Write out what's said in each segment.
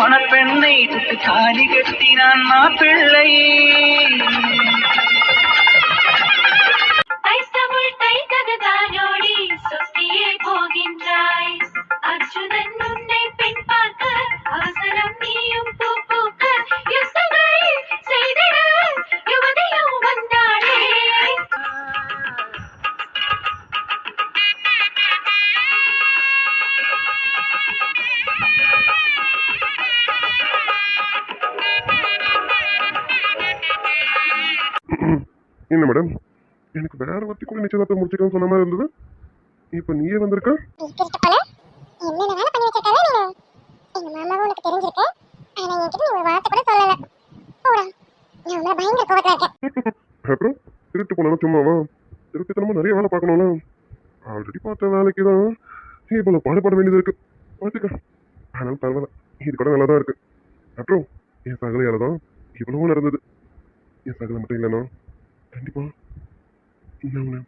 மணப்பெண்ணை தொட்டு தாலி கட்டினான் மாப்பிள்ளை. போகின்றாய் அர்ஜுனன் உன்னை பெண் பார்க்க அவசரம் நீயும் பூ பூக்க யுத்தங்கள் செய்திட யுவதியும் வந்தாளே. என்ன மேடம், எனக்கு வேற ஒருத்தி கூட நிச்சயதார்த்தம் முடிச்சுக்கணும்னு சொன்ன மாதிரி இருந்தது. இப்ப நீயே வந்திருக்க. அப்புறம் திருட்டு போனாலும் சும்மாவா? திருட்டுத்தனமா நிறைய வேலை பார்க்கணும்ல. ஆல்ரெடி பார்த்த வேலைக்கு தான் இவ்வளவு பாடுபட வேண்டியது இருக்கு. பார்த்துக்க. ஆனாலும் பரவாயில்ல, இது கூட நல்லா தான் இருக்கு. அப்புறம் என் சகலையால தான் இவ்வளவு நடந்தது. என் சகலை மட்டும் இல்லைன்னா கண்டிப்பா நான் உன்னை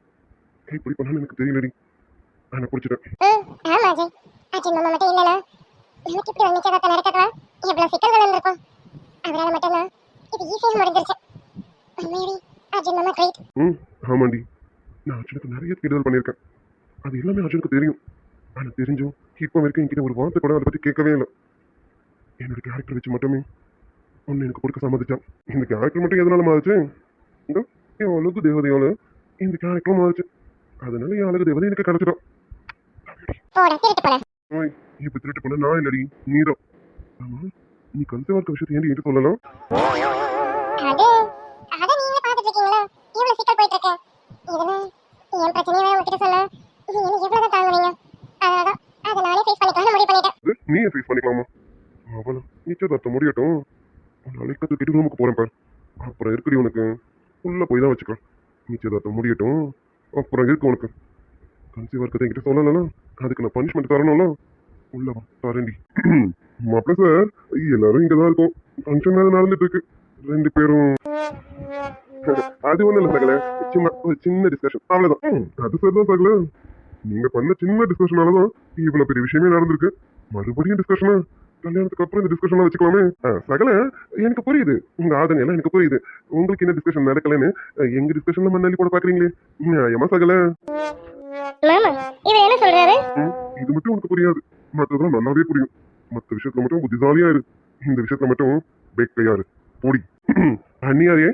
கைப்பிடி பண்ணான்னு எனக்கு தெரியலடி. ஆனா பிடிச்சிட்டேன். ஆமாண்டி, நான் அர்ஜுனுக்கு நிறைய கெடுதல் பண்ணியிருக்கேன். அது எல்லாமே அர்ஜுனுக்கு தெரியும். ஆனா தெரிஞ்சும் இப்போ வரைக்கும் என்கிட்ட ஒரு வார்த்தை கூட அதை பத்தி கேட்கவே இல்லை. என்னோட கேரக்டர் வச்சு மட்டுமே ஒன்னு எனக்கு கொடுக்க சம்மதிச்சான். இந்த கேரக்டர் மட்டும் எதனால மாறுச்சு? என் அழகு தேவதையால இந்த கேரக்டரும் மாறுச்சு. அதனால என் அழகு தேவதை எனக்கு கிடைச்சிடும். இப்ப திருட்டு பண்ண நான் இல்லடி, நீதான். ஆமா, நீ கன்சீவா இருக்க விஷயத்தை ஏன் என்கிட்ட சொல்லலாம்? நீயே ஃபேஸ் பண்ணிக்கலாமா? அவள நிச்சயதார்த்தம் முடியட்டும், நாளைக்கு தூக்கிட்டு ரூமுக்கு போறேன் பாரு. அப்புறம் இருக்குடி உனக்கு. உள்ள போய் தான் வச்சுக்கலாம். நிச்சயதார்த்தம் முடியட்டும், அப்புறம் இருக்கு உனக்கு. கன்சீவா இருக்கிறத என்கிட்ட சொல்லலாம், அதுக்கு நான் பனிஷ்மெண்ட் தரணும்ல. உள்ளவா தரேன்டி. மாப்பிள்ள சார், எல்லாரும் இங்கதான் இருக்கும். ஃபங்க்ஷன் வேற நடந்துட்டு இருக்கு. ரெண்டு பேரும் அது ஒண்ணு இல்ல சகல, ஒரு சின்ன டிஸ்கஷன் அவ்வளவுதான். அது சரிதான் சகல, நீங்க பண்ண சின்ன டிஸ்கஷனாலதான் இவ்வளவு பெரிய விஷயமே நடந்திருக்கு. மறுபடியும் டிஸ்கஷனா? கல்யாணத்துக்கு அப்புறம் இந்த டிஸ்கஷன்லாம் வச்சுக்கலாமே. சகல, எனக்கு புரியுது உங்க ஆதங்க எல்லாம், எனக்கு புரியுது. உங்களுக்கு என்ன டிஸ்கஷன் நடக்கலன்னு எங்க டிஸ்கஷன்ல மண்ணாலி போட பாக்குறீங்களே. ஏமா சகல, இது மட்டும் உனக்கு புரியாது, மற்றதெல்லாம் நல்லாவே புரியும். மற்ற விஷயத்துல மட்டும் புத்திசாலியா இரு, இந்த விஷயத்துல மட்டும் பேக்கையாரு போடி. அண்ணியாரே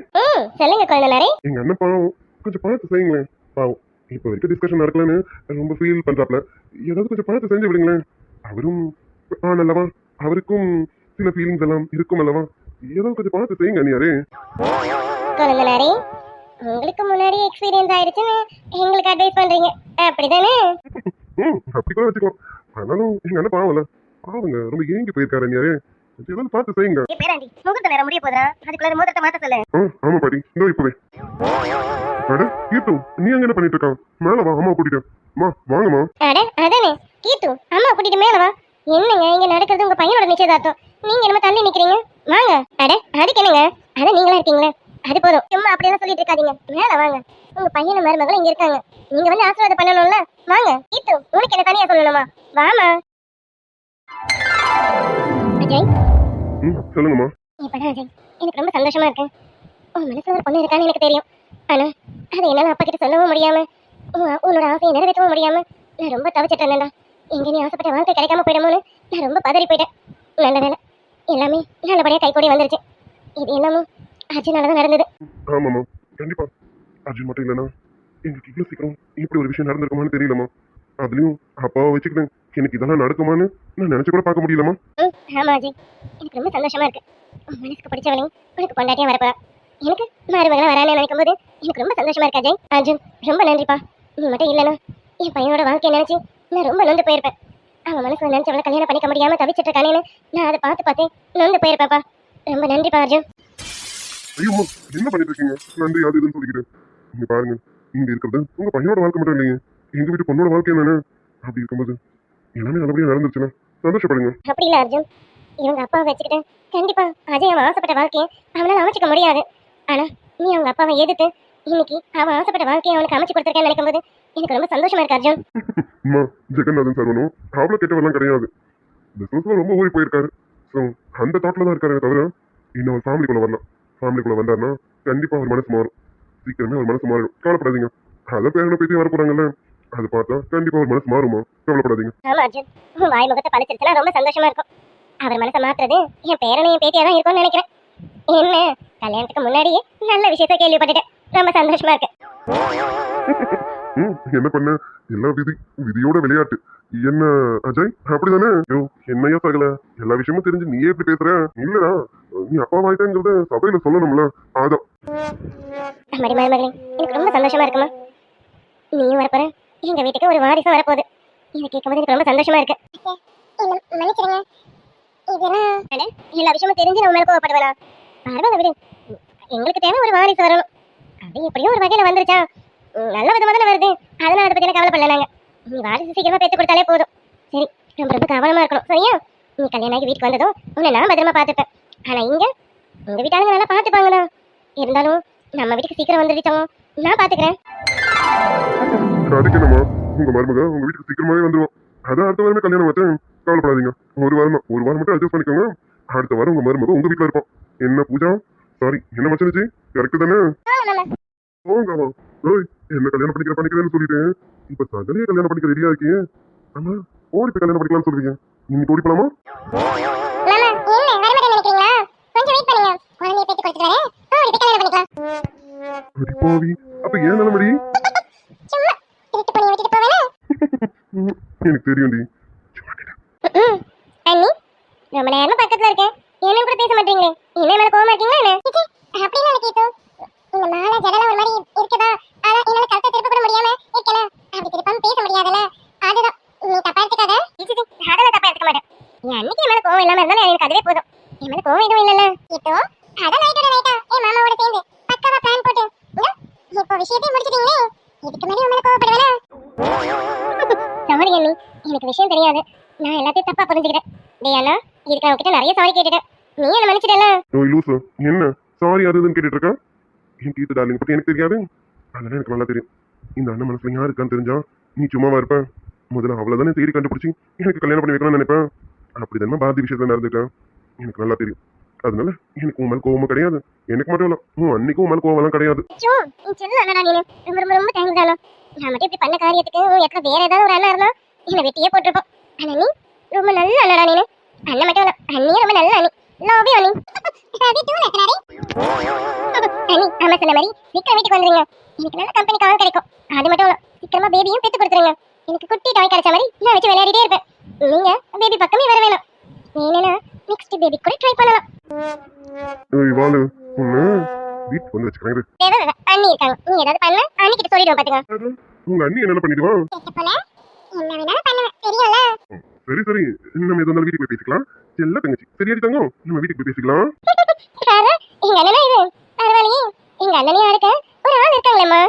எங்க அண்ணன் பாவம், கொஞ்சம் பார்த்து செய்யுங்களேன். பாவம் இப்ப வரைக்கும் டிஸ்கஷன் நடக்கலன்னு ரொம்ப ஃபீல் பண்றாப்ல. ஏதாவது கொஞ்சம் பார்த்து செஞ்சு விடுங்களேன். அவரும் நல்லவா, அவருக்கும் சில ஃபீலிங்ஸ் எல்லாம் இருக்கும் அல்லவா. ஏதோ கொஞ்சம் பார்த்து செய்யுங்க அண்ணியாரே. உங்களுக்கு முன்னாடி எக்ஸ்பீரியன்ஸ் ஆயிடுச்சுன்னு எங்களுக்கு அட்வைஸ் பண்றீங்க, அப்படிதானே? அப்படி கூட வச்சுக்கலாம். ஆனாலும் எங்க அண்ணன் பாவம்ல, பாவங்க ரொம்ப ஏங்கி போயிருக்காரு அண்ணியாரே. ஏதாவது பார்த்து செய்யுங்க. பேராண்டி முகூர்த்த நேரம் முடிய போதா, அதுக்குள்ள மோதிரத்தை மாத்த சொல்லு. ஆமா பாட்டி, இதோ இப்பவே. அட கீத்து, நீ அங்க என்ன பண்ணிட்டு இருக்க? மேல வா, அம்மா கூட்டிட்டு. அம்மா வாங்கம்மா. அட அதானே கீத்து, அம்மா கூட்டிட்டு மேல வா. என்னங்க இங்க நடக்கிறது உங்க பையனோட நிச்சயதார்த்தம், நீங்க என்னமோ தள்ளி நிக்கிறீங்க, வாங்க. அட அதுக்கு என்னங்க, அத நீங்களா இருக்கீங்களே, அது போதும். சும்மா அப்படியெல்லாம் சொல்லிட்டு இருக்காதீங்க, மேல வாங்க. உங்க பையன மருமகளும் இங்க இருக்காங்க, நீங்க வந்து ஆசீர்வாதம் பண்ணணும்ல. வாங்க கீத்து, உனக்கு என்ன தனியா சொல்லணுமா? வாமா. அஜய் சொல்லுங்கம்மா. இப்பதான் அஜய், எனக்கு ரொம்ப சந்தோஷமா இருக்கு. உன் மனசுல ஒரு பொண்ணு இருக்கான்னு எனக்கு தெரியும். ஆனா அதை என்னால அப்பா கிட்ட சொல்லவும் முடியாம, உன்னோட ஆசையை நிறைவேற்றவும் முடியாம நான் ரொம்ப தவிச்சிட்டு இருந்தேன்டா. எங்க நீ ஆசைப்பட்ட வாழ்க்கை கிடைக்காம போயிடுமோன்னு நான் ரொம்ப பதறி போயிட்டேன். நல்ல வேலை, எல்லாமே நல்லபடியா கைகூடி வந்துருச்சு. இது எல்லாமும் அர்ஜுனாலதான் நடந்தது. ஆமாம்மா, கண்டிப்பா. அர்ஜுன் மட்டும் இல்லைன்னா எங்களுக்கு இவ்வளவு சீக்கிரம் இப்படி ஒரு விஷயம் நடந்திருக்குமான்னு தெரியலம்மா. அதுலயும் அப்பாவை வச்சுக்கிட்டு எனக்கு இதெல்லாம் நடக்குமான்னு நான் நினைச்சு கூட பார்க்க முடியலமா. ஆமா அஜய், எனக்கு ரொம்ப சந்தோஷமா இருக்கு. உன் மனசுக்கு பிடிச்சவளையும் உனக்கு பொண்டாட்டியா வரப்போறா. எனக்கு மருமகளா வரானே நினைக்கும் போது எனக்கு ரொம்ப சந்தோஷமா இருக்கு அஜய். அர்ஜுன் ரொம்ப நன்றிப்பா. நீ மட்டும் இல்லைன்னா என் பையனோட வாழ்க்கையை நினைச்சு நான் ரொம்ப நொந்து போயிருப்பேன். அவன் மனசுல நினைச்சவளை கல்யாணம் பண்ணிக்க முடியாம தவிச்சிட்டு இருக்கானேன்னு நான் அதை பார்த்து நொந்து போயிருப்பேப்பா. ரொம்ப நன்றிப்பா அர்ஜுன். ஐயோ என்ன பண்ணிட்டு இருக்கீங்க? நன்றி அது இதுன்னு சொல்லிக்கிட்டு இங்க பாருங்க, இங்க இருக்கிறது உங்க பையனோட வாழ்க்கை மட்டும் இல்லைங்க, எங்க வீட்டு பொண்ணோட வாழ்க்கை என்னன்னு. அப்படி இருக்கும்போது எல்லாமே நல்லபடியா நடந்துருச்சுன்னா சந்தோஷப்படுங்க. அப்படி இல்ல அர்ஜுன், இவங்க அப்பாவை வச்சுக்கிட்டு கண்டிப்பா அஜய் அவன் ஆசைப்பட்ட வாழ்க்கையை அவனால அமைச்சிக்க முடியாது. ஆனா நீ அவங்க அப்பாவை எதிர்த்து இன்னைக்கு அவன் ஆசைப்பட்ட வாழ்க்கையை அவனுக்கு அமைச்சு கொடுத்துருக்கேன்னு நினைக்கும் போது எனக்கு ரொம்ப சந்தோஷமா இருக்கு அர்ஜுன். ஜெகநாதன் சார் ஒன்றும் அவ்வளோ கெட்டவெல்லாம் கிடையாது. பிசினஸ்ல ரொம்ப ஓடி போயிருக்காரு. ஸோ ஸோ அந்த தாட்டில் தான் இருக்காரு தவிர இன்னும் ஒரு ஃபேமிலிக்குள்ளே வரலாம். ஃபேமிலிக்குள்ளே வந்தாருன்னா கண்டிப்பாக ஒரு மனசு மாறும். சீக்கிரமே ஒரு மனசு மாறிடும். கவலைப்படாதீங்க. அதை பேரனை பேசி வர போகிறாங்கல்ல, அது பார்த்தா கண்டிப்பாக ஒரு மனசு மாறுமா. கவலைப்படாதீங்க. ஆமா அர்ஜுன், உன் வாய் முகத்தை பழிச்சிருச்சுன்னா ரொம்ப சந்தோஷமா இருக்கும். அவர் மனசை மாத்துறது என் பேரனையும் பேத்தியா தான் இருக்கும்னு நினைக்கிறேன். என்ன கல்யாணத்துக்கு முன்னாடியே நல்ல விஷயத்த கேள்விப்பட்டுட்டேன். ரொம்ப சந்தோஷமா இருக்கு. என்ன பண்ண, எல்லாம் விதியோட விளையாட்டு. என்ன அஜய், அப்படிதானே? ஐயோ என்னையா சகல, எல்லா விஷயமும் தெரிஞ்சு நீயே எப்படி பேசுற? இல்லடா, நீ அப்பா வாயிட்டேங்கிறத சபையில சொல்லணும்ல. அதான் அம்மாடி மருமகளே, எனக்கு ரொம்ப சந்தோஷமா இருக்குமா. நீயும் வரப்போற, எங்க வீட்டுக்கு ஒரு வாரிசும் வரப்போகுது. இதை கேட்கும்போது எனக்கு ரொம்ப சந்தோஷமா இருக்கு. மன்னிச்சிருங்க, இதெல்லாம் எல்லா விஷயமும் தெரிஞ்சு நம்ம மேல கோவப்படுவேனா? பரவாயில்ல விடு, எங்களுக்கு தேவை ஒரு வாரிசு வரணும். அது எப்படியும் ஒரு வகையில வந்துருச்சா, நல்ல விதமா தானே வருது. அதனால அதை பத்தி கவலைப்படல. நாங்க நீ வாரிசு சீக்கிரமா பேத்து கொடுத்தாலே போதும். சரி, ரொம்ப ரொம்ப கவனமா இருக்கணும் சரியா? நீ கல்யாணம் ஆகி வீட்டுக்கு வந்ததும் உன்னை நான் பத்திரமா பார்த்துப்பேன். ஆனா உங்க வீட்டாளுங்க நல்லா பார்த்துப்பாங்கண்ணா. இருந்தாலும் நம்ம வீட்டுக்கு சீக்கிரம் வந்துடுச்சோம், நான் பாத்துக்கிறேன். அதுக்கு என்னமா, உங்க மருமக உங்க வீட்டுக்கு சீக்கிரமாவே வந்துருவோம். அதான் அடுத்த வாரமே கல்யாணம் வச்சேன். கவலைப்படாதீங்க. ஒரு வாரம் மட்டும் அட்ஜஸ்ட் பண்ணிக்கோங்க. அடுத்த வாரம் உங்க மருமக உங்க வீட்டுல இருப்போம். என்ன பூஜா, சாரி என்ன மச்சனுச்சு, கரெக்ட் தானே? போங்கவா, ஓய் என்ன கல்யாணம் பண்ணிக்கிறேன்னு சொல்லிட்டு இப்ப சகலையே கல்யாணம் பண்ணிக்க ரெடியா இருக்கீங்க. ஆமா, ஓடி போய் கல்யாணம் பண்ணிக்கலாம்னு சொல்றீங்க. இன்னைக்கு ஓடி போலாமா? அடிப்பாவி, அப்ப ஏன் நிலைமடி? எனக்கு தெரியும்டி. அண்ணி, ரொம்ப நேரமா பக்கத்துல இருக்கேன், என்ன கூட பேச மாட்டீங்களே. என்ன மேல கோவமா இருக்கீங்களா என்ன? அப்படின்னு நினைக்கிட்டு இந்த மாலை ஜடல ஒரு மாதிரி இருக்குதா, அதான் என்னால கழுத்தை திருப்ப கூட முடியாம இருக்கல. அப்படி திருப்பாம பேச முடியாதுல்ல, அதுதான். நீ தப்பா எடுத்துக்காத. அதெல்லாம் தப்பா எடுத்துக்க மாட்டேன். என் அன்னைக்கு என் மேல கோவம் இல்லாம இருந்தாலும் எனக்கு அதுவே போதும். என் மேல கோவம் எதுவும் இல்லல்ல. இப்போ அதான் நைட்டோட நைட்டா என் மாமாவோட சேர்ந்து பக்காவா பிளான் போட்டு இப்போ விஷயத்தையும் முடிச்சிட்டீங்களே. இதுக்கு மேலே உன் மேல கோவப்படுவேனா? சாரி அண்ணி, எனக்கு விஷயம் தெரியாது. நான் எல்லாத்தையும் தப்பா புரிஞ்சுக்கிட்டேன். டேய் அண்ணா, இதுக்கு அவகிட்ட நிறைய சாரி கேட்டுட்டேன். நீ என்ன மன்னிச்சிடல. ஓய் லூசு, என்ன சாரி அதுன்னு கேட்டுட்டு இருக்க? என் கீத்து டார்லிங் பத்தி எனக்கு தெரியாது. அதெல்லாம் எனக்கு நல்லா தெரியும். இந்த அண்ணன் மனசுல யார் இருக்கான்னு தெரிஞ்சா நீ சும்மாவா இருப்ப? முதல்ல அவ்வளவுதானே தேடி கண்டுபிடிச்சி எனக்கு கல்யாணம் பண்ணி வைக்கலாம்னு நினைப்பேன். அப்படிதானே பாரதி விஷயத்துல நடந்துட்டேன். எனக்கு நல்லா தெரியும். அதனால எனக்கு உன் மேல கோவமும் கிடையாது. எனக்கு மட்டும் இல்ல, அன்னைக்கும் உன் மேல கோவம் கிடையாது. அச்சோ, நீ செல்ல அண்ணா. நீ ரொம்ப ரொம்ப ரொம்ப தேங்க்ஸ் டாலோ. நான் மட்டும் இப்படி பண்ண காரியத்துக்கு எத்தனை வேற ஏதாவது ஒரு அண்ணா இருந்தா என்ன வெட்டியே போட்டிருப்போம். ஆனா நீ ரொம்ப நல்ல அண்ணடா. நீ அண்ணன் மட்டும் இல்ல, அண்ணியே ரொம்ப நல்ல அண்ணி. லவ் யூ அண்ணி. அது டூ நக்கறாரி. அண்ணி, அம்மா சொன்ன மாதிரி சீக்கிரம் வீட்டுக்கு வந்துருங்க. எனக்கு நல்ல கம்பெனி கால் கிடைக்கும். அது மட்டும் இல்ல, சீக்கிரமா பேபியும் பெத்து கொடுத்துருங்க. எனக்கு குட்டி டாய் கிடைச்ச மாதிரி நான் வச்சு விளையாடிட்டே இருப்பேன். நீங்க பேபி பக்கமே வர வேணாம். வேணும்னா நெக்ஸ்ட் பேபி கூட ட்ரை பண்ணலாம். ஓய் வாலு, உன்னை வீட்டுக்கு வந்து வச்சுக்கிறேன். அண்ணி இருக்காங்க, நீ ஏதாவது பண்ண அண்ணி கிட்ட சொல்லிடுவோம் பாத்துங்க. உங்க அண்ணி என்ன பண்ணிடுவா? என்ன வேணாலும் பண்ணுவேன், தெரியும்ல. சரி சரி, நம்ம எது வந்தாலும் வீட்டுக்கு போய் பேசிக்கலாம். செல்ல தங்கச்சி, சரியாடி தங்கம், நம்ம வீட்டுக்கு போய் பேசிக்கலாம். எங்க அண்ணனா இது? பரவாயில்லையே, எங்க அண்ணனையும் அடுக்க ஒரு ஆள் இருக்காங்களேம்மா.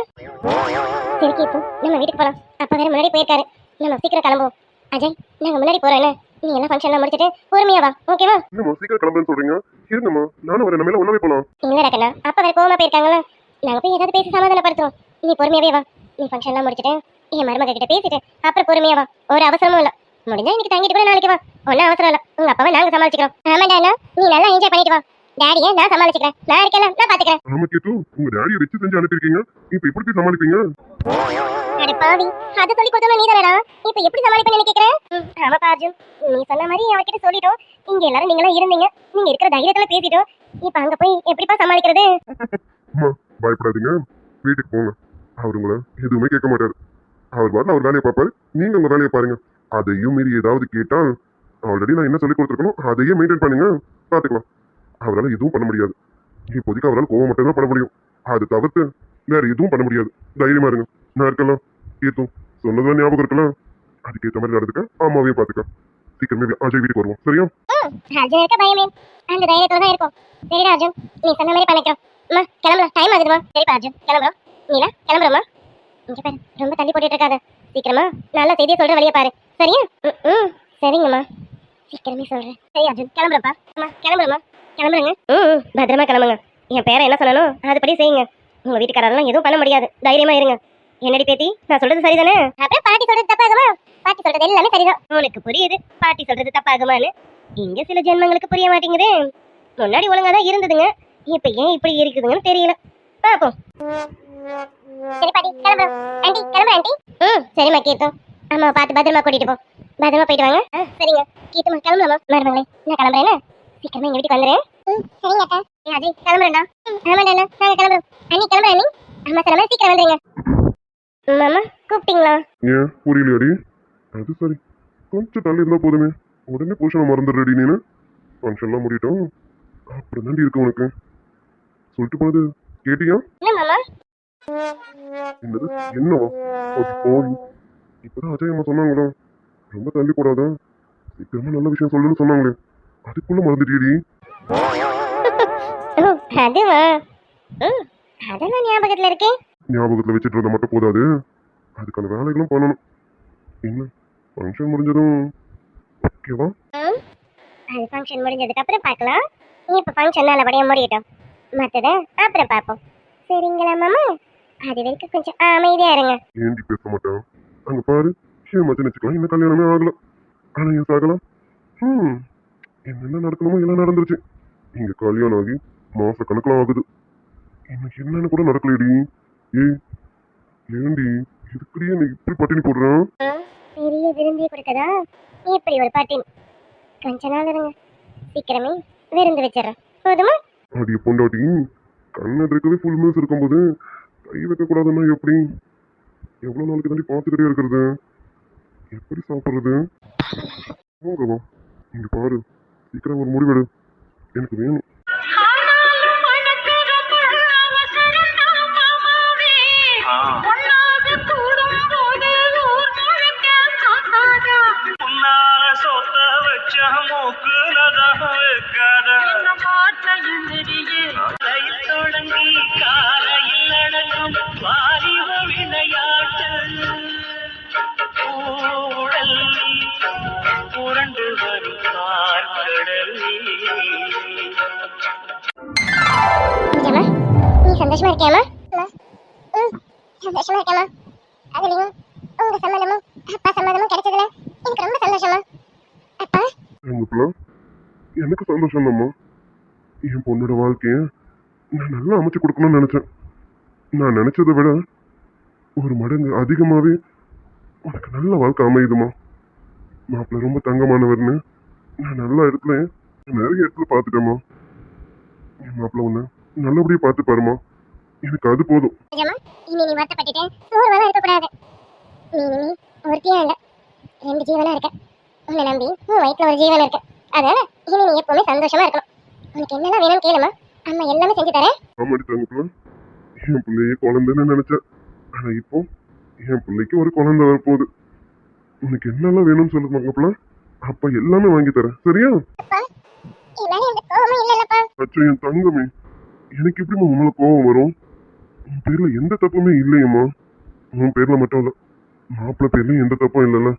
சரி கீப்பு, நம்ம வீட்டுக்கு போலாம். அப்பா வேற முன்னாடி போயிருக்காரு. நம்ம சீக்கிரம் கிளம்புவோம். அஜய், நாங்க முன்னாடி போறோம். என்ன நீ எல்லாம் ஃபங்க்ஷன்லாம் முடிச்சிட்டு பொறுமையா வா, ஓகேவா? என்னம்மா சீக்கிரம் கிளம்புறேன்னு சொல்றீங்க? இருங்கம்மா, நானும் வரேன். நம்ம எல்லாம் ஒண்ணாவே போலாம். இல்லடா கண்ணா, அப்பா வேற கோவமா போயிருக்காங்களா. நாங்க போய் ஏதாவது பேசி சமாதானப்படுத்துறோம். நீ பொறுமையாவே வா. நீ ஃபங்க்ஷன்லாம் முடிச்சிட்டு என் மருமக கிட்ட பேசிட்டு அப்புறம் பொறுமையா வா. ஒரு அவசரமும் இல்ல. முடிஞ்சா இன்னைக்கு தங்கிட்டு கூட நாளைக்கு வா. ஒன்னும் அவசரம் இல்ல. உங்க அப்பாவை நாங்க சமாளிச்சுக்கிறோம். ஆமாடா அண்ணா, நீ நல்லா என்ஜாய் பண்ணிட்டு வா. டாடியை நான் சமாளிச்சுக்கிறேன். நான் இருக்கேன், நான் பாத்துக்கிறேன். ஆமா கேட்டு, உங்க டாடியை வச்சு செஞ்சு அனுப்பியிருக்கீங்க. இப்ப எப்படி போய் சமாளிப்பீங்க? அட பாவி, அத சொல்லி கொடுத்தவன நீதானடா. இப்ப எப்படி சமாளிப்பேன்னு கேக்குறேன்? ஆமா அர்ஜுன், நீ சொன்ன மாதிரி அவர்கிட்ட சொல்லிட்டோம். இங்க எல்லாரும் நீங்களா இருந்தீங்க. நீங்க இருக்கிற தைரியத்துல பேசிட்டோம். இப்ப அங்க போய் எப்படிப்பா சமாளிக்கிறது? அம்மா பயப்படாதீங்க, வீட்டுக்கு போங்க. அவர் உங்களை எதுவுமே கேட்க மாட்டாரு. அவர் பாட்டு அவர் வேலையை பார்ப்பாரு, நீங்க உங்க வேலையை பாருங்க. அதையும் மீறி ஏதாவது கேட்டால் ஆல்ரெடி நான் என்ன சொல்லி கொடுத்துருக்கணும் அதையே மெயின்டைன் பண்ணுங்க, பாத்துக்கலாம். அவரால் எதுவும் பண்ண முடியாது. இப்போதைக்கு அவரால் கோவம் மட்டும் தான் பண்ண முடியும். அது தவிர்த்து வேற எதுவும் பண்ண முடியாது. தைரியமா இருங்க, நான் இருக்கலாம். ஏத்தும் சொன்னதுலாம் ஞாபகம் இருக்கலாம். அதுக்கேற்ற மாதிரி நடந்துக்க, அம்மாவையும் பாத்துக்க. சீக்கிரமே அஜய் வீட்டுக்கு வருவோம், சரியா? அர்ஜுன் இருக்க பயமே அந்த தைரியத்தோட தான் இருக்கும். சரிடா அர்ஜுன், நீ சொன்ன மாதிரி பண்ணிக்கிறோம். அம்மா கிளம்பலாம், டைம் ஆகுதுமா. சரிப்பா அர்ஜுன், கிளம்புறோம். நீனா கிளம்புறோமா? இங்க பாரு, ரொம்ப தள்ளி போட்டுட்டு இருக்காத. சீக்கிரமா நல்ல செய்தியை சொல்ற வழியை பாரு, சரியா? சரிங்கம்மா, சீக்கிரமே சொல்றேன். சரி அர்ஜுன், கிளம்புறப்பா. அம்மா கிளம்புறமா, கிளம்புறேங்க. பத்திரமா கிளம்புங்க. என் பேரை என்ன சொல்லணும் அதுபடி செய்யுங்க. உங்க வீட்டுக்காரெல்லாம் எதுவும் பண்ண முடியாது, தைரியமா இருங்க. என்னடி பேத்தி, நான் சொல்றது சரிதானே? அப்புறம் பாட்டி சொல்றது தப்பாகுமா? பாட்டி சொல்றது எல்லாமே சரிதான். உனக்கு புரியுது பாட்டி சொல்றது தப்பாகுமான்னு. இங்க சில ஜென்மங்களுக்கு புரிய மாட்டேங்குது. முன்னாடி ஒழுங்கா தான் இருந்ததுங்க, இப்ப ஏன் இப்படி இருக்குதுங்கன்னு தெரியல. பாப்போம். சரி பாட்டி, கிளம்புறோம். ஆண்டி கிளம்புறேன் ஆண்டி. சரிம்மா கீர்த்தம். அம்மா பார்த்து பத்திரமா கூட்டிட்டு போ. பத்திரமா போயிட்டு வாங்க. சரிங்க கீர்த்தம்மா, கிளம்பலாமா? மருமகளே நான் கிளம்புறேன். சீக்கிரமா எங்க வீட்டுக்கு வந்துடுறேன். சரிங்க அக்கா. அஜய் கிளம்புறேன்டா. ஆமாடா, நாங்க கிளம்புறோம். அண்ணி கிளம்புறேன் அண்ணி. அம்மா சொன்ன மாதிரி சீக்கிரம் வந்துருங்க. மாமா கூப்பிட்டீங்களா? ஏன் புரியலையாடி? அது சரி, கொஞ்சம் தள்ளி இருந்தா போதுமே, உடனே புருஷனை மறந்துடுறடி நீனு. ஃபங்க்ஷன்லாம் முடியட்டும், அப்புறம் தாண்டி இருக்கு உனக்கு. சொல்லிட்டு போனது கேட்டியா? என்ன மாமா? என்னது என்னவா? அது போய் இப்பதான் அஜய் அம்மா சொன்னாங்களா, ரொம்ப தள்ளி போடாத, சீக்கிரமா நல்ல விஷயம் சொல்லுன்னு சொன்னாங்களே, அதுக்குள்ள மறந்துட்டியடி. ஓ அதுவா? அதெல்லாம் ஞாபகத்துல இருக்கேன். ஞாபகத்துல வச்சுட்டு இருந்தா மட்டும் போதாது, அதுக்கான வேலைகளும் பண்ணணும். என்ன ஃபங்க்ஷன் முடிஞ்சதும் ஓகேவா? அது ஃபங்க்ஷன் முடிஞ்சதுக்கு அப்புறம் பார்க்கலாம். இப்போ ஃபங்க்ஷன் நல்லபடியா முடியட்டும், மற்றத அப்புறம் பார்ப்போம். சரிங்களா மாமா? அது வரைக்கும் கொஞ்சம் அமைதியா இருங்க. ஏண்டி பேச மாட்டேன்? அங்க பாரு, ஏன் மச்சன் வச்சுக்கலாம், இன்னும் கல்யாணமே ஆகல, ஆனா ஏன் சாகலாம்? என்னென்ன நடக்கணுமோ எல்லாம் நடந்துருச்சு. இங்க கல்யாணம் ஆகி மாச கணக்கெல்லாம் ஆகுது, இன்னும் என்னன்னு கூட நடக்கலடி. ஏய் ஏண்டி இதுக்குடியே நீ இப்படி பட்டினி போடுறான்? பெரிய விருந்தி கொடுக்கதா இப்படி ஒரு பாட்டின்? கொஞ்ச நாள் இருங்க, சீக்கிரமே விருந்து வச்சிடறேன். போதுமா? அடிய பொண்டாட்டி, கண்ணு இருக்கவே ஃபுல் மீல்ஸ் இருக்கும்போது கை வைக்க கூடாதுன்னா எப்படி? எவ்வளவு நாளைக்கு தாண்டி பார்த்துக்கிட்டே இருக்கிறது? எப்படி சாப்பிடுறது? போகவா? இங்க பாரு, சீக்கிரம் ஒரு முடிவெடு, எனக்கு வேணும். ஆனாலும் உனக்கு ரொம்ப அவசரம் தான் மாமாவே. ஒன்னாக கூடும்போது ஊர் முழுக்க காக்காதா. உன்னால சொத்த வச்ச மூக்குலதான் வைக்காத. என்ன பார்த்த எந்திரியே ரயில் தொடங்கி காலையில் நடக்கும் வாலிப விளையாட்டு. ஊழல் புரண்டு வரும் கார்கடல். பூஜாமா, நீ சந்தோஷமா இருக்கியாமா? சந்தோஷமா இருக்கேம்மா. அதுலயும் உங்க சம்மதமும் அப்பா சம்மதமும் கிடைச்சதுல எனக்கு ரொம்ப சந்தோஷமா. அப்பா எங்க பிள்ளை, எனக்கு சந்தோஷம் தான்மா. என் பொண்ணோட வாழ்க்கைய நான் நல்லா அமைச்சு கொடுக்கணும்னு நினைச்சேன். நான் நினைச்சதை விட ஒரு மடங்கு அதிகமாவே உனக்கு நல்ல வாழ்க்கை அமையுதுமா. மாப்பிள்ள ரொம்ப தங்கமானவர்னு நான் நல்ல இடத்துல நிறைய இடத்துல பார்த்துட்டேம்மா. என் மாப்பிள்ள ஒண்ணு நல்லபடியா பார்த்து பாருமா, எனக்கு அது போதும். பூஜாமா, இனி நீ வருத்தப்பட்டுட்டு சோர்வெல்லாம் இருக்கக்கூடாது. நீ இனி ஒருத்தியா இல்ல, 2 ஜீவனா இருக்க. உன்னை நம்பி உன் வயிற்றுல ஒரு ஜீவன் இருக்கு. அதனால இனி நீ எப்பவுமே சந்தோஷமா இருக்கணும். உனக்கு என்னெல்லாம் வேணும்னு கேளுமா, அம்மா எல்லாமே செஞ்சு தரேன். ஆமாடி தங்கப்பிள்ள, என் பிள்ளையே குழந்தைன்னு நினைச்சேன், ஆனா இப்போ என் பிள்ளைக்கு ஒரு குழந்தை வரப்போகுது. உனக்கு என்னெல்லாம் வேணும்னு சொல்லு தங்கப்பிள்ள, அப்பா எல்லாமே வாங்கி தரேன், சரியா? என்னால எந்த கோவமும் இல்லல்லப்பா. அச்சோ என் தங்கமே, எனக்கு எப்படிம்மா உங்களை கோவம் வரும்? உன் பேர்ல எந்த தப்புமே இல்லையம்மா. உன் பேர்ல மட்டும் இல்ல, மாப்பிள்ள பேர்லயும் எந்த தப்பும் இல்லைல்ல.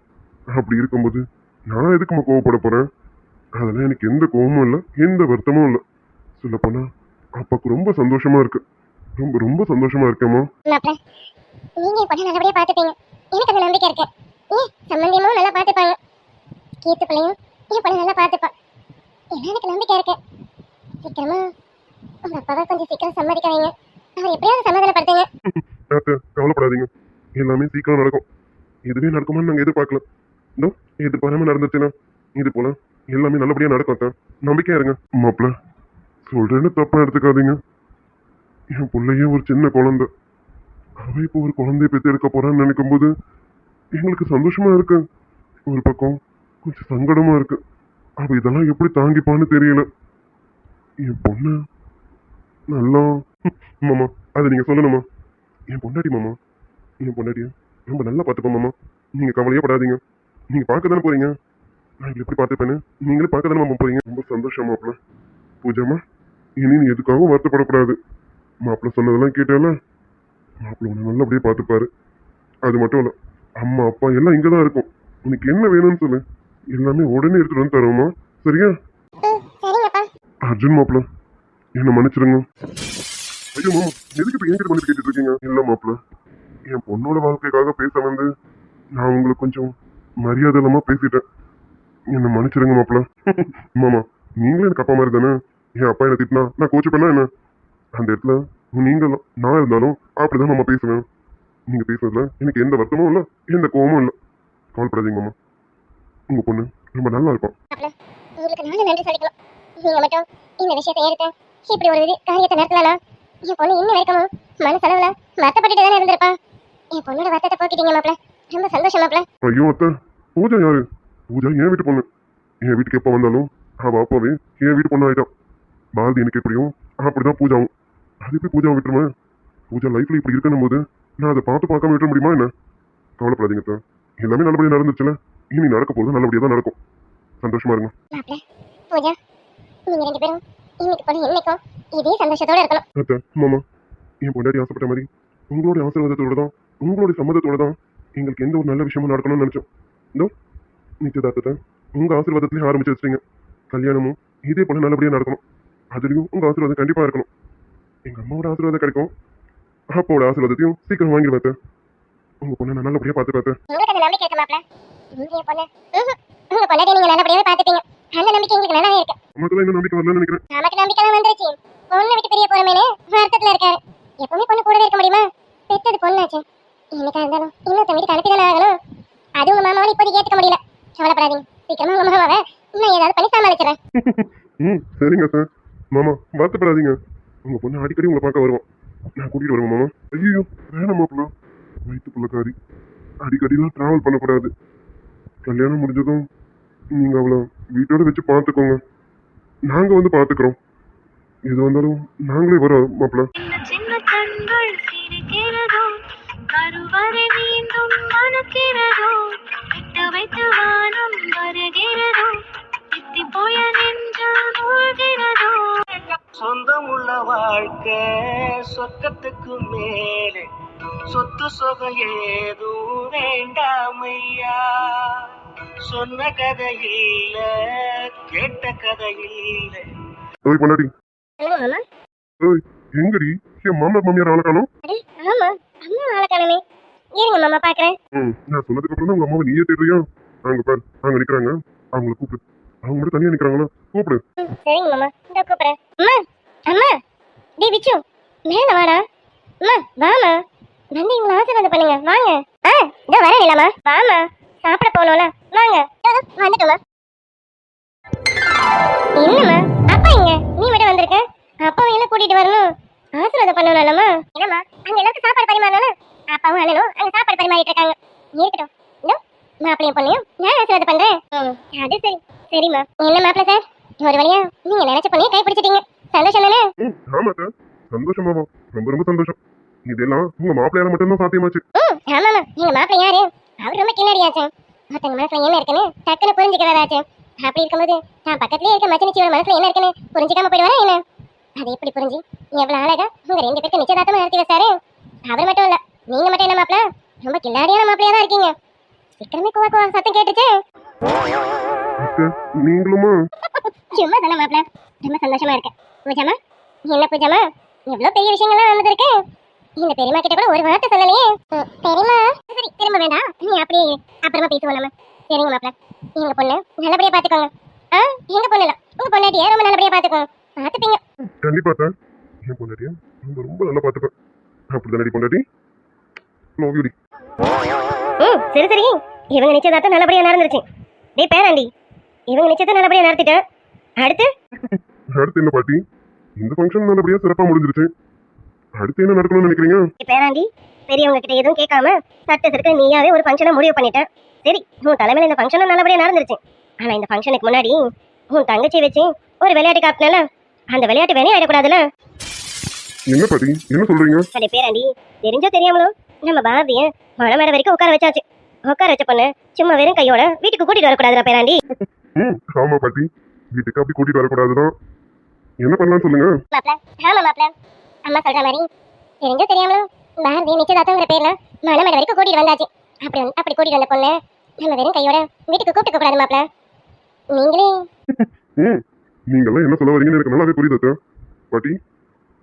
அப்படி இருக்கும்போது நான் எதுக்குமா கோவப்பட போறேன்? அதெல்லாம் எனக்கு எந்த கோவமும் இல்லை, எந்த வருத்தமும் இல்லை. சொல்ல போனா அப்பாவுக்கு ரொம்ப சந்தோஷமா இருக்கு, ரொம்ப ரொம்ப சந்தோஷமா இருக்கேம்மா. மாப்பிள்ள, நீங்க என் பொண்ணை நல்லபடியா பார்த்துப்பீங்க, எனக்கு அந்த நம்பிக்கை இருக்கு. சம்பந்தியமும் நல்லா பார்த்துப்பாங்க. கீர்த்து பிள்ளையும் என் பொண்ணை நல்லா பார்த்துப்பா, எனக்கு நம்பிக்கை இருக்கு. சீக்கிரமா உங்க அப்பாவை கொஞ்சம் சீக்கிரம் சம்மதிக்க வைங்க. அவர் எப்படியாவது சமாதானப்படுத்துங்க. அத்தை, கவலைப்படாதீங்க, எல்லாமே சீக்கிரம் நடக்கும். இதுவே நடக்குமான்னு நாங்க எதிர்பார்க்கல, இதோ எதிர்பாராம நடந்துச்சுன்னா இது போல எல்லாமே நல்லபடியா நடக்கும். அத்தை, நம்பிக்கையா இருங்க. மாப்பிள்ள சொல்றேன்னு தப்பா எடுத்துக்காதீங்க, என் பிள்ளையே ஒரு சின்ன குழந்தை, அவ இப்போ ஒரு குழந்தைய பெற்று எடுக்க போறான்னு நினைக்கும் போது எங்களுக்கு சந்தோஷமா இருக்கு, ஒரு பக்கம் கொஞ்சம் சங்கடமா இருக்கு. அவ இதெல்லாம் எப்படி தாங்கிப்பான்னு தெரியல. என் பொண்ணு நல்லா மாமா, அது நீங்க சொல்லணுமா? என் பொண்டாட்டி மாமா, என் பொண்டாட்டிய ரொம்ப நல்லா பார்த்துப்போம் மாமா, நீங்க கவலையே படாதீங்க. நீங்க பார்க்க தானே போறீங்க, நான் இப்படி எப்படி பார்த்துப்பேன்னு நீங்களே பார்க்க தானே மாமா போறீங்க. ரொம்ப சந்தோஷம் மாப்பிள்ள. பூஜாமா, இனி நீ எதுக்காகவும் வருத்தப்படக்கூடாது. மாப்பிள்ள சொன்னதெல்லாம் கேட்டால, மாப்பிள்ள உன்னை நல்லபடியா பார்த்துப்பாரு. அது மட்டும் இல்ல, அம்மா அப்பா எல்லாம் இங்கதான் இருக்கும். உனக்கு என்ன வேணும்னு சொல்லு, எல்லாமே உடனே எடுத்துட்டு வந்து தருவோமா, சரியா? சரிங்கப்பா. அர்ஜுன் மாப்பிள்ள, என்ன மன்னிச்சிருங்க. ஐயோ மாமா, எதுக்கு இப்ப என்கிட்ட மன்னிப்பு கேட்டுட்டு இருக்கீங்க? இல்ல மாப்பிள்ள, என் பொண்ணோட வாழ்க்கைக்காக பேச வந்து நான் உங்களுக்கு கொஞ்சம் மரியாதை இல்லாம பேசிட்டேன். என்ன மன்னிச்சிருங்க மாப்பிள்ள. மாமா நீங்களும் எனக்கு அப்பா மாதிரி தானே. என் அப்பா என்ன திட்டினா நான் கோச்சு பண்ணா என்ன? அந்த இடத்துல நீங்களும் நான் இருந்தாலும் அப்படிதான் மாமா பேசுவேன். நீங்க பேசுறதுல எனக்கு எந்த வருத்தமும் இல்லை, எந்த கோவமும் இல்லை. கவலைப்படாதீங்க மாமா. உங்க பொண்ணு ரொம்ப நல்லா இருப்பான். உங்களுக்கு நானும் நன்றி சொல்லிக்கலாம். நீங்க மட்டும் இந்த விஷயத்தை எடுத்து இப்படி ஒரு காரியத்தை நடத்தலாம். என் பொண்ணு இன்னும் வரைக்கும் மனசளவுல வருத்தப்பட்டுட்டு தானே இருந்திருப்பா. என் பொண்ணோட வருத்தத்தை போக்கிட்டீங்க மாப்பிள்ள. ரொம்ப சந்தோஷம் மாப்பிள்ள. ஐயோ அத்தை, பூஜா யாரு? பூஜா என் வீட்டு பொண்ணு. என் வீட்டுக்கு எப்போ வந்தாலும் அவ அப்பாவே என் வீட்டு பொண்ணு ஆயிட்டான். பாரதி எனக்கு எப்படியும் அப்படிதான் பூஜாவும். அது எப்படி பூஜாவை விட்டுருமா? பூஜா லைஃப்ல இப்படி இருக்கணும் போது நான் அதை பார்க்காம விட்டுற முடியுமா என்ன? கவலைப்படாதீங்க அத்தை, எல்லாமே நல்லபடியா நடந்துச்சுல. இனி நடக்க போறது நல்லபடியா தான் நடக்கும். சந்தோஷமா இருங்க. மாப்பிள்ள, பூஜா, நீங்க ரெண்டு பேரும் இன்னைக்கு போல என்னைக்கும் இதே சந்தோஷத்தோட இருக்கணும். அத்தை, மாமா, என் பொண்டாட்டி ஆசைப்பட்ட மாதிரி உங்களோட ஆசீர்வாதத்தோட தான், உங்களுடைய சம்மதத்தோட தான் எங்களுக்கு எந்த ஒரு நல்ல விஷயமும் நடக்கணும்னு நினைச்சோம். இதோ நிச்சயதார்த்தத்தை உங்க ஆசீர்வாதத்திலேயே ஆரம்பிச்சு வச்சிட்டீங்க. கல்யாணமும் இதே போல நல்லபடியா நடக்கணும். அதுலயும் உங்க ஆசீர்வாதம் கண்டிப்பா இருக்கணும். எங்க அம்மாவோட ஆசீர்வாதம் கிடைக்கும், அப்பாவோட ஆசீர்வாதத்தையும் சீக்கிரம் வாங்கி பார்த்தேன். உங்க பொண்ணை நான் நல்லபடியா பார்த்துக்காத்தேன். உங்களுக்கு அந்த நம்பிக்கை இருக்கு மாப்பிள்ள. நீங்க என் பொண்ணு உங்க பொண்ணாட்டி நீங்க நல்லபடியாவே பார்த்துப்பீங்க. அந்த நம்பிக்கை எங்களுக்கு நல்லாவே இருக்கு. உங்களுக்குலாம் என்ன நம்பிக்கை வரலன்னு நினைக்கிறேன். நமக்கு நம்பிக்கை தான் வந்துருச்சு. பொண்ணை விட்டு பெரிய போறமேனே வருத்தத்துல இருக்காரு. எப்பவுமே பொண்ணு கூடவே இருக்க முடியுமா? பெத்தது பொண்ணாச்சு. என்னைக்கா இருந்தாலும் இன்னொருத்த வீட்டுக்கு அனுப்பிதானே ஆகணும். அது உங்க மாமாவால இப்போதைக்கு ஏத்துக்க முடியல. கவலைப்படாதீங்க, சீக்கிரமா உங்க மாமாவை நான் ஏதாவது பண்ணி சமாளிச்சிடறேன். சரிங்க சார். மாமா வருத்தப்படாதீங்க. உங்க பொண்ணு அடிக்கடி உங்களை பார்க்க வருவோம். நான் கூட்டிட்டு வருவேன் மாமா. ஐயோ வேணாம் மாப்பிள்ள, வயிற்று புள்ளக்காரி, அடிக்கடிலாம் டிராவல் பண்ணக்கூடாது. கல்யாணம் முடிஞ்சதும் நீங்க அவளை வீட்டோட வச்சு பார்த்துக்கோங்க. நாங்க வந்து பார்த்துக்கிறோம். எது வந்தாலும் நாங்களே வரோம் மாப்பிள்ள. சின்ன சின்ன கண்கள் சிரிக்கிறதோ, கருவறை மீண்டும் மணக்கிறதோ, விட்டு வைத்து வானம் வருகிறதோ, எத்தி போய நெஞ்சில் மூழ்கிறதோ. சொந்தமுள்ள வாழ்க்கை சொர்க்கத்துக்கு மேலே, சொத்து சொகம் ஏதும் வேண்டாமையா. சொன்ன கதை இல்ல, கேட்ட கதை இல்ல. ஓய் பொண்டாட்டி, சொல்லுங்க மாமா. ஓய் எங்கடி என் மாமனார் மாமியார் ஆளை காணோம்? அடே ஆமா, அம்மா ஆள காணமே. இருங்க மாமா பாக்குறேன். நான் சொன்னதுக்கு அப்புறம் தான் உங்க அம்மாவை நீயே தேடுறியா? அங்க பாரு, அங்க நிக்கிறாங்க. அவங்கள கூப்பிடு. அவங்க மட்டும் தனியா நிக்கிறாங்களா? கூப்பிடு. சரிங்க மாமா, இந்த கூப்பிடுறேன். அம்மா அம்மா, டேய் விச்சு, மேல வாடா. அம்மா வாமா, வந்து இவங்களை ஆசீர்வாதம் பண்ணுங்க. வாங்க. இதோ வரேன் இல்லாமா. வாமா, சாப்பிட போகணும்ல. வாங்க. வந்துட்டோமா. என்னம்மா அப்பா இங்க, நீ மட்டும் வந்திருக்க? அப்பாவும் என்ன கூட்டிட்டு வரணும்? ஆசீர்வாதம் பண்ணணும் இல்லம்மா? என்னம்மா அங்க எல்லாத்துக்கும் சாப்பாடு பரிமாறணும். அப்பாவும் அண்ணனும் அங்க சாப்பாடு பரிமாறிட்டு இருக்காங்க. இருக்கட்டும், இதோ மாப்பிளையும் பொண்ணையும் நான் ஆசீர்வாதம் பண்றேன். அது சரி. சரிம்மா. என்ன மாப்பிள்ள சார், ஒரு வழியா நீங்க நினைச்ச பொண்ணையை கை பிடிச்சிட்டீங்க. சந்தோஷம் தானே? ஆமா சார், சந்தோஷமாவா? ரொம்ப ரொம்ப சந்தோஷம். இதெல்லாம் உங்க மாப்பிள்ளையால மட்டும்தான் சாத்தியமாச்சு. ஆமாமா, எங்க மாப்பிள்ள யாரு? அவர் ரொம்ப கில்லாடியாச்சு. மத்தவங்க மனசுல என்ன இருக்குன்னு டக்குன்னு புரிஞ்சுக்கிறதாச்சு. அப்படி இருக்கும்போது நான் பக்கத்துலயே இருக்க மச்சனிச்சியோட மனசுல என்ன இருக்குன்னு புரிஞ்சுக்காம போயிடுவாரா என்ன? அதை எப்படி புரிஞ்சு எவ்வளவு அழகா உங்க ரெண்டு பேருக்கு நிச்சயதார்த்தமா நடத்தி வச்சாரு. அவர் மட்டும் இல்ல, நீங்க மட்டும் என்ன மாப்பிள்ள, ரொம்ப கில்லாடியான மாப்பிள்ளையா தான் இருக்கீங்க. சீக்கிரமே குவா குவா சத்தம் கேட்டுச்சு. நீங்களுமா? சும்மா தானே மாப்பிள்ள, ரொம்ப சந்தோஷமா இருக்கேன். பூஜாமா, என்ன பூஜாமா, எவ்வளவு பெரிய விஷயங்கள்லாம் நடந்திருக்கு. இந்த பெரியம்மா கிட்ட கூட ஒரு வார்த்தை சொல்லலையே. பெரியம்மா சரி, திரும்ப வேண்டாம், நீ அப்படியே அப்புறமா பேசுவோம் நம்ம. சரிங்க மாப்பிள்ள, எங்க பொண்ணு நல்லபடியா பாத்துக்கோங்க. எங்க பொண்ணு இல்ல, உங்க பொண்ணாட்டிய ரொம்ப நல்லபடியா பாத்துக்கோங்க. பாத்துப்பீங்க. கண்டிப்பா சார், என் பொண்டாட்டியா ரொம்ப ரொம்ப நல்லா பாத்துப்பேன். அப்படிதான் பொண்டாட்டி. லவ் யூ டி. சரி சரி, இவங்க நிச்சயதார்த்தம் நல்லபடியா நடந்துருச்சு. டேய் பேராண்டி, இவங்க நிச்சயத்தை நல்லபடியா நடத்திட்டேன். அடுத்து அடுத்து என்ன பாட்டி? இந்த ஃபங்க்ஷன் நல்லபடியா சிறப்பா முடிஞ்சிருச்சு. அடுத்து என்ன நடக்கணும்னு நினைக்கிறீங்க? பேராண்டி, பெரியவங்க கிட்ட எதுவும் கேட்காம சட்ட சிறுக்க நீயாவே ஒரு ஃபங்க்ஷனை முடிவு பண்ணிட்டேன். சரி, உன் தலைமையில இந்த ஃபங்க்ஷனும் நல்லபடியா நடந்துருச்சு. ஆனா இந்த ஃபங்க்ஷனுக்கு முன்னாடி உன் தங்கச்சி வச்சு ஒரு விளையாட்டு காட்டினல, அந்த விளையாட்டு வேணே ஆயிடக்கூடாதுல. என்ன பாட்டி என்ன சொல்றீங்க? அடே பேராண்டி, தெரிஞ்சோ தெரியாமலோ நம்ம பாரதிய மழை மேட வரைக்கும் உட்கார வச்சாச்சு. உட்கார வச்ச பொண்ணு சும்மா வெறும் கையோட வீட்டுக்கு கூட்டிட்டு வரக்கூடாதுடா பேராண்டி. ஆமா பாட்டி, வீட்டுக்கு அப்படி கூட்டிட்டு வரக்கூடாதுதான். என்ன பண்ணலாம் சொல்லுங்க? மாப்ள, ஆமா மாப்ள, அம்மா சொல்ற மாதிரி தெரிஞ்சோ தெரியாமலோ பாரதி நிச்சயதார்த்தங்கிற பேர்ல மழை மேட வரைக்கும் கூட்டிட்டு வந்தாச்சு. அப்படி கூட்டிட்டு வந்த பொண்ணு நம்ம வெறும் கையோட வீட்டுக்கு கூப்பிட்டு கூடாது மாப்ள. நீங்களே நீங்கெல்லாம் என்ன சொல்ல வரீங்கன்னு எனக்கு நல்லாவே புரியுது அத்தை. பாட்டி,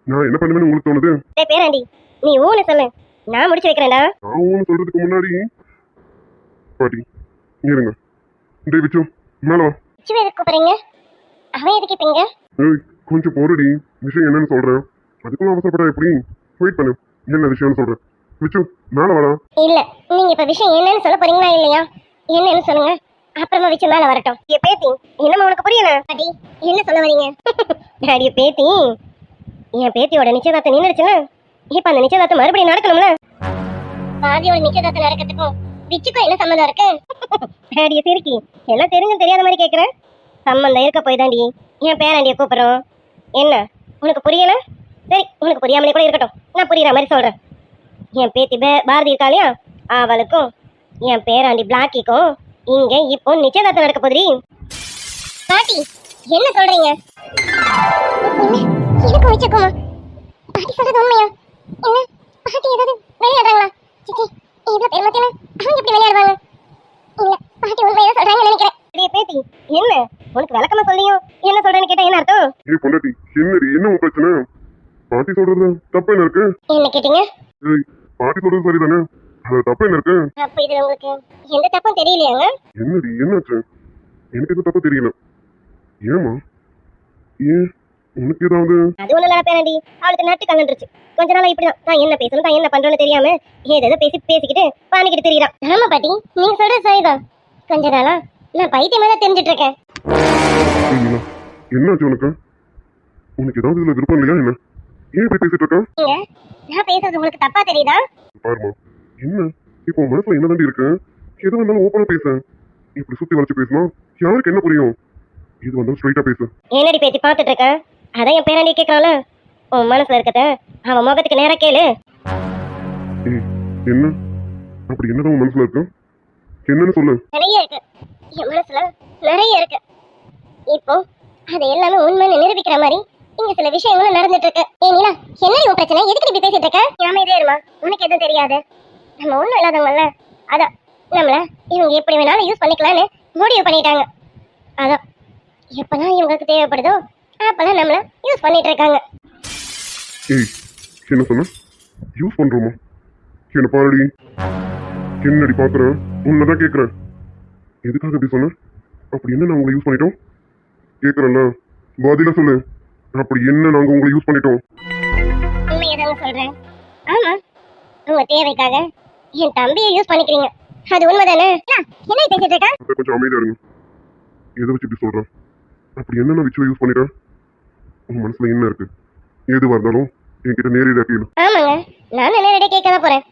நான் என்ன பண்ணுவேன்னு உங்களுக்கு தோணுது? பேராண்டி, நீ ஊன்னு சொல்லு, நான் முடிச்சு வைக்கிறேன்டா. நான் ஊன்னு சொல்றதுக்கு முன்னாடி பாட்டி இருங்க. டே விச்சு, மேல வா. விச்சுவை எதுக்கு கூப்பிடுறீங்க? அவன் எதுக்கு இப்ப இங்க? ஏய் கொஞ்சம் போறடி, விஷயம் என்னன்னு சொல்றேன். அதுக்குள்ள அவசரப்பட எப்படி? வெயிட் பண்ணு, என்ன விஷயம்னு சொல்றேன். விச்சு மேல வாடா. இல்ல, நீங்க இப்ப விஷயம் என்னன்னு சொல்ல போறீங்களா இல்லையா? என்னன்னு சொல்லுங்க, அப்புறமா விச்சு மேல வரட்டும். ஏ பேத்தி, என்னமா உனக்கு புரியல? அடி, என்ன சொல்ல வரீங்க? அடியே பேத்தி, என் பேத்தியோட நிச்சயதார்த்தம் நின்னுடுச்சுல, இப்ப அந்த நிச்சயதார்த்தம் மறுபடியும் நடக்கணும்ல. பாதியோட நிச்சயதார்த்தம் நடக்கிறதுக்கும் விச்சுக்கும் என்ன சம்மந்தம் இருக்கு? அடியே சிரிக்கி, எல்லாம் தெரிஞ்சும் தெரியாத மாதிரி கேக்குறேன். சம்மந்தம் இருக்க போய் தாண்டி என் பேராண்டிய கூப்பிடுறோம். என்ன உனக்கு புரியல? சரி, உனக்கு புரியாமலே கூட இருக்கட்டும், நான் புரியுற மாதிரி சொல்றேன். என் பேத்தி பாரதி இருக்காளியா, அவளுக்கும் என் பேராண்டி பிளாக்கிக்கும் இங்க இப்போ நிச்சயதார்த்தம் நடக்க போதுரி. பாட்டி என்ன சொல்றீங்க? எனக்கு வச்சுக்கோமா பாட்டி சொல்றது உண்மையா? என்ன பாட்டி ஏதாவது விளையாடுறாங்களா? சிச்சி, இவ்வளவு பேர் மத்தியில அவங்க எப்படி விளையாடுவாங்க? இல்ல, பாட்டி உண்மையா சொல்றாங்கன்னு நினைக்கிறேன். அடியே பேத்தி, என்ன உனக்கு விளக்கமா சொல்லியும் என்ன சொல்றேன்னு கேட்டா என்ன அர்த்தம்? ஏய் பொண்டாட்டி, என்னடி என்ன உன் பிரச்சனை? பாட்டி சொல்றது தப்பு என்ன இருக்கு? என்ன கேட்டீங்க? ஏய் பாட்டி சொல்றது சரிதானே, அது தப்பு என்ன இருக்கு? அப்ப இதுல உங்களுக்கு எந்த தப்பும் தெரியலையாங்க? என்னடி என்னாச்சு? எனக்கு எதுவும் தப்பு தெரியல. ஏமா? ஏன் உனக்கு ஏதாவது? அது ஒண்ணு இல்ல பேரண்டி, அவளுக்கு நட்டு கலந்துருச்சு. கொஞ்ச நாளா இப்படிதான், நான் என்ன பேசணும் தான் என்ன பண்றேன்னு தெரியாம ஏதேதோ பேசிக்கிட்டு பானிக்கிட்டு தெரியுறான். ஆமா பாட்டி, நீங்க சொல்றது சரிதான். கொஞ்ச நாளா நான் பைத்தியமா தான் தெரிஞ்சிட்டு இருக்கேன். ஏய் மீனா, என்னாச்சு உனக்கு? உனக்கு ஏதாவது இதுல விருப்பம் இல்லையா என்ன? ஏன் இப்படி பேசிட்டு இருக்க? நீங்க நான் பேசுறது உங்களுக்கு தப்பா தெரியுதா? பாருமா, என்ன இப்போ உன் மனசுல என்ன தாண்டி இருக்கு? எது வந்தாலும் ஓப்பனா பேச. இப்படி சுத்தி வளைச்சு பேசுமா யாருக்கு என்ன புரியும்? இது வந்தாலும் ஸ்ட்ரைட்டா பேசு. என்னடி பேத்தி பாத்துட்டு இருக்க? அதான் என் பேராண்டி கேக்குறான்ல, உன் மனசுல இருக்கத அவன் முகத்துக்கு நேரா கேளு. ஏய் என்ன அப்படி என்னதான் உன் மனசுல இருக்கு? என்னன்னு சொல்லு. நிறைய இருக்கு, என் மனசுல நிறைய இருக்கு. இப்போ அது எல்லாமே உண்மைன்னு நிரூபிக்கிற மாதிரி இங்க சில விஷயங்களும் நடந்துட்டு இருக்கு. ஏய் நீலா, என்னடி உன் பிரச்சனை? எதுக்கு இப்படி பேசிட்டு இருக்க? அமைதியா இருமா, உனக்கு எதுவும் தெரியாது. நம்ம ஒண்ணும் இல்லாதவங்கல்ல, அதான் நம்மள இவங்க எப்படி வேணாலும் யூஸ் பண்ணிக்கலாம்னு முடிவு பண்ணிட்டாங்க. அதான் எப்பெல்லாம் இவங்களுக்கு தேவைப்படுதோ அப்பெல்லாம் நம்மள யூஸ் பண்ணிட்டு இருக்காங்க. ஏய் என்ன சொன்ன? யூஸ் பண்றோமா? என்ன பாருடி, என்னடி பாக்குறேன், உன்னதான் கேக்குறேன். எதுக்காக இப்படி சொன்ன? அப்படி என்ன நான் உங்களை யூஸ் பண்ணிட்டோம்? கேக்குறேன்ல, பதில சொல்லு. அப்படி என்ன நாங்க உங்களை யூஸ் பண்ணிட்டோம்? உண்மையதாங்க சொல்றேன். ஆமா, உங்க தேவைக்காக என் தம்பியை யூஸ் பண்ணிக்கிறீங்க, அது உண்மைதானே? என்ன பேசிட்டு இருக்க? அத்தை, கொஞ்சம் அமைதியா இருங்க. எதை வச்சு இப்படி சொல்றேன்? அப்படி என்ன நான் வச்சு யூஸ் பண்ணிட்டேன்? உன் மனசுல என்ன இருக்கு? எதுவா இருந்தாலும் என்கிட்ட நேரடியா கேளு. ஆமாங்க, நானும் நேரடியாக கேட்க தான் போறேன்.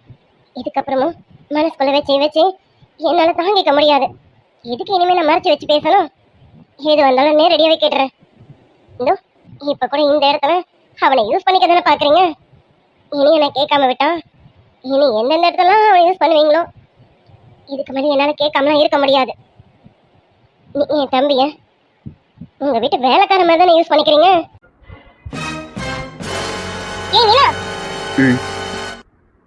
இதுக்கப்புறமும் மனசுக்குள்ள வச்சு என்னால தாங்கிக்க முடியாது. எதுக்கு இனிமே நான் மறைச்சு வச்சு பேசணும்? எது வந்தாலும் நேரடியாவே கேட்டுறேன். இதோ இப்ப கூட இந்த இடத்துல அவனை யூஸ் பண்ணிக்க தானே பாக்குறீங்க. இனி என்ன கேட்காம விட்டா இனி எந்தெந்த இடத்துல அவனை யூஸ் பண்ணுவீங்களோ, இதுக்கு மேலே என்னால கேட்காமலாம் இருக்க முடியாது. நீ என் தம்பிய உங்க வீட்டு வேலைக்கார மாதிரி தானே யூஸ் பண்ணிக்கிறீங்க. ஏய் நீலா, ஏய்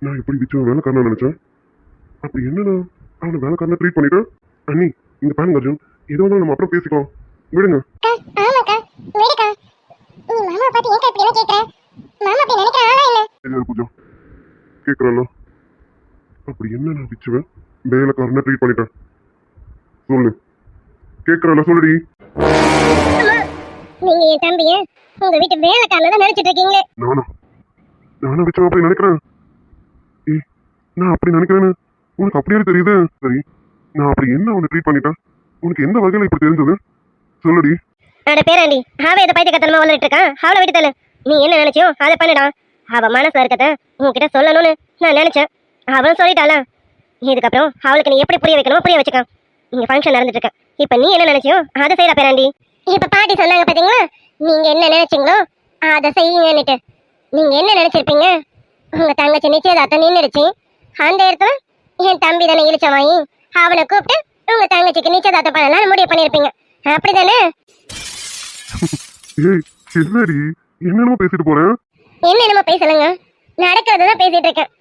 நான் எப்படி விச்சு வேலைக்காரனா நினைச்சேன்? அப்படி என்னன்னா அவனை வேலைக்காரனா ட்ரீட் பண்ணிட்டேன். அண்ணி இந்த பாருங்க அர்ஜுன், எது வந்தாலும் நம்ம அப்புறம் பேசிக்கலாம், விடுங்க. ஆமாக்கா, விடுக்கா. நீ மாமா பாத்து ஏன் இப்படி எல்லாம் கேக்குற? மாமா அப்படி நினைக்கிறானா என்ன? சரி பூஜா, கேக்குறல்ல, அப்படி என்ன நான் விச்சுவேன் வேலைக்காரனா ட்ரீட் பண்ணிட்டேன்? சொல்லு, கேக்குறல்ல, சொல்லுடி. நீங்க என் தம்பிய உங்க வீட்டு வேலைக்காரன தான் நினைச்சிட்டு இருக்கீங்க. நானா விச்சு அப்படி நினைக்கிறேன்? ஏய் நான் அப்படி நினைக்கிறேன்னு உனக்கு அப்படியே தெரியுது. சரி, நான் அப்படி என்ன அவனை ட்ரீட் பண்ணிட்டேன்? உனக்கு எந்த வகையில இப்படி தெரிஞ்சது? சொல்லுடி. அட பேராண்டி, அவ இதை பைத்தியக்காரத்தனமா வந்துட்டு இருக்கான், அவளை விட்டு தள்ளு. நீ என்ன நினைச்சியோ அதை பண்ணுடா. அவ மனசுல இருக்கத உன்கிட்ட சொல்லணும்னு நான் நினைச்சேன், அவளும் சொல்லிட்டாள. இதுக்கப்புறம் அவளுக்கு நீ எப்படி புரிய வைக்கணுமோ புரிய வச்சுக்க. இங்க ஃபங்க்ஷன் நடந்துட்டு இருக்க, இப்ப நீ என்ன நினைச்சியோ அதை செய்யற பேராண்டி. இப்ப பாட்டி சொன்னாங்க பாத்தீங்களா, நீங்க என்ன நினைச்சீங்களோ அதை செய்யுங்கன்னுட்டு. நீங்க என்ன நினைச்சிருப்பீங்க? உங்க தங்கச்சி நிச்சயதார்த்தம் நின்றுடுச்சு, அந்த இடத்துல என் தம்பி தானே இழிச்ச வாங்கி அவனை கூப்பிட்டு உங்க தங்கச்சிக்கு நிச்சயதார்த்தம் பண்ணலாம்னு முடிவு பண்ணிருப்பீங்க, அப்படிதானே? ஏய் என்னடி என்னென்னமோ பேசிட்டு போறேன்? என்னென்னமோ பேசலங்க, நடக்கிறதுதான் பேசிட்டு இருக்கேன்.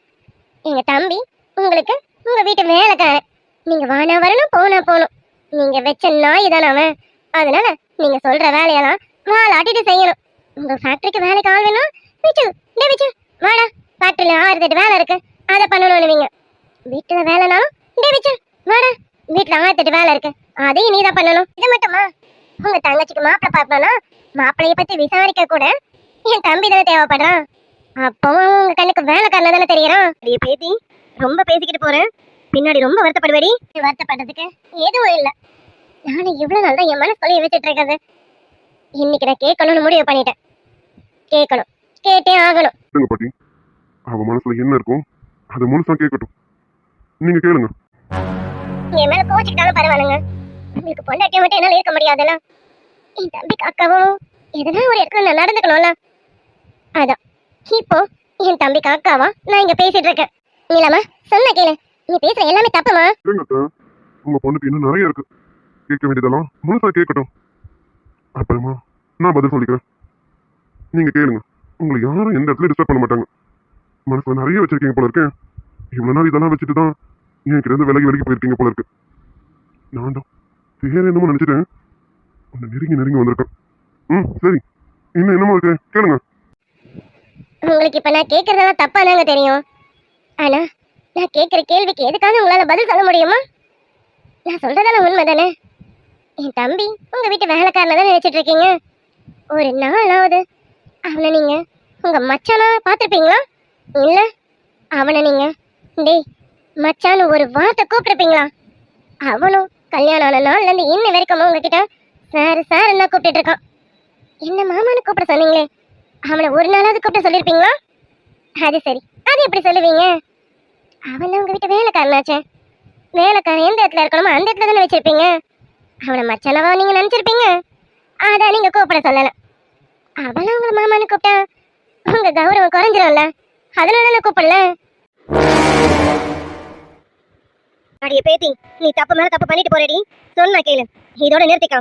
எங்க தம்பி உங்களுக்கு உங்க வீட்டு வேலைக்காரன். நீங்க வானா வரணும் போனா போகணும். நீங்க வச்ச நாய் தானே அவன். அதனால நீங்க சொல்ற வேலையெல்லாம் வாலாட்டிட்டு செய்யணும். உங்க ஃபேக்டரிக்கு வேலைக்கு ஆள் வேணும். விச்சு டே விச்சு வாடா, ஃபேக்டரியில 6-8 வேலை இருக்கு, அதை பண்ணணும்னுவீங்க. வீட்டுல வேலைனாலும் டே விச்சு வாடா, வீட்டுல 6-8 வேலை இருக்கு, அதையும் நீ தான் பண்ணணும். இது மட்டுமா, உங்க தங்கச்சிக்கு மாப்பிள்ளை பார்க்கணும்னா மாப்பிள்ளைய பத்தி விசாரிக்க கூட என் தம்பி தானே தேவைப்படுறான். அப்பவும் உங்க கண்ணுக்கு வேலைக்காரன தானே தெரியறான். அடியே பேத்தி, ரொம்ப பேசிக்கிட்டு போறேன், பின்னாடி ரொம்ப வருத்தப்படுவேடி. வருத்தப்படுறதுக்கு எதுவும் இல்லை. நானும் இவ்வளவு நாள் தான் என் மனசுக்குள்ளே வச்சுட்டு இருக்கிறது. இன்னைக்கு நான் கேட்கணும்னு முடிவு பண்ணிட்டேன். கேட்கணும், கேட்டே ஆகணும். கேளுங்க பாட்டி, அவ மனசுல என்ன இருக்கும் அதை முழுசா கேட்கட்டும். நீங்க கேளுங்க. என் மேல கோச்சிக்கிட்டாலும் பரவாயில்லைங்க, உங்களுக்கு பொண்டாட்டிய மட்டும் என்னால இருக்க முடியாதுல்ல. என் தம்பிக்கு அக்காவும் எதனா ஒரு இடத்துல நான் நடந்துக்கணும்ல. அதான் இப்போ என் தம்பிக்கு அக்காவா நான் இங்க பேசிட்டு இருக்கேன். நீலாமா, சொன்ன கேளு, நீ பேசுற எல்லாமே தப்புமா. கேளுங்க அத்தை, உங்க பொண்ணுக்கு இன்னும் நிறைய இருக்கு. கேட்க வேண்டியதெல்லாம் முழுசா கேட்கட்டும். அப்புறமா நான் பதில் சொல்லிக்கிறேன். நீங்க கேளுங்க. உங்களை யாரும் எந்த இடத்துல டிஸ்டர்ப் பண்ண மாட்டாங்க. மனசுல நிறைய வச்சிருக்கீங்க போல இருக்கு. இவ்வளவு நாள் இதெல்லாம் வச்சுட்டு தான் என்கிட்ட இருந்து விலகி போயிருக்கீங்க போல இருக்கு. நான் தான் வேற என்னமோ நினைச்சிட்டேன். உன்னை நெருங்கி வந்திருக்கேன். சரி, இன்னும் என்னமோ இருக்கு, கேளுங்க. உங்களுக்கு இப்ப நான் கேக்குறதெல்லாம் தப்பாதாங்க தெரியும். ஆனா நான் கேக்குற கேள்விக்கு எதுக்காக உங்களால பதில் சொல்ல முடியுமா? நான் சொல்றதெல்லாம் உண்மைதானே? என் தம்பி உங்க வீட்டு வேலைக்காரன தான் நினைச்சிட்டு இருக்கீங்க. ஒரு நாளாவது அவனை நீங்க உங்க மச்சானா பார்த்திருப்பீங்களா? இல்ல அவனை நீங்க டேய் மச்சான்னு ஒரு வார்த்தை கூப்பிட்டுருப்பீங்களா? அவனும் கல்யாணம் ஆன நாள்ல இருந்து இன்ன வரைக்கும் உங்ககிட்ட சார் என்ன கூப்பிட்டு இருக்கான். என்ன மாமான்னு கூப்பிட சொன்னீங்களே, அவனை ஒரு நாளாவது கூப்பிட சொல்லிருப்பீங்களா? அது சரி, அது எப்படி சொல்லுவீங்க? அவன் தான் உங்க வீட்டு வேலைக்காரனாச்சே. வேலைக்காரன் எந்த இடத்துல இருக்கணுமோ அந்த இடத்துல தானே வச்சிருப்பீங்க. அவனை மச்சானவா நீங்க நினைச்சிருப்பீங்க. அதான் நீங்க கூப்பிட சொல்லல. அவளை உங்களை மாமான்னு கூப்பிட்டா உங்க கௌரவம் குறைஞ்சிரும்ல, அதனால நான் கூப்பிடல. அடியே பேத்தி, நீ தப்பு மேல தப்பு பண்ணிட்டு போறடி. சொன்னா கேளு, இதோட நிறுத்திக்கா.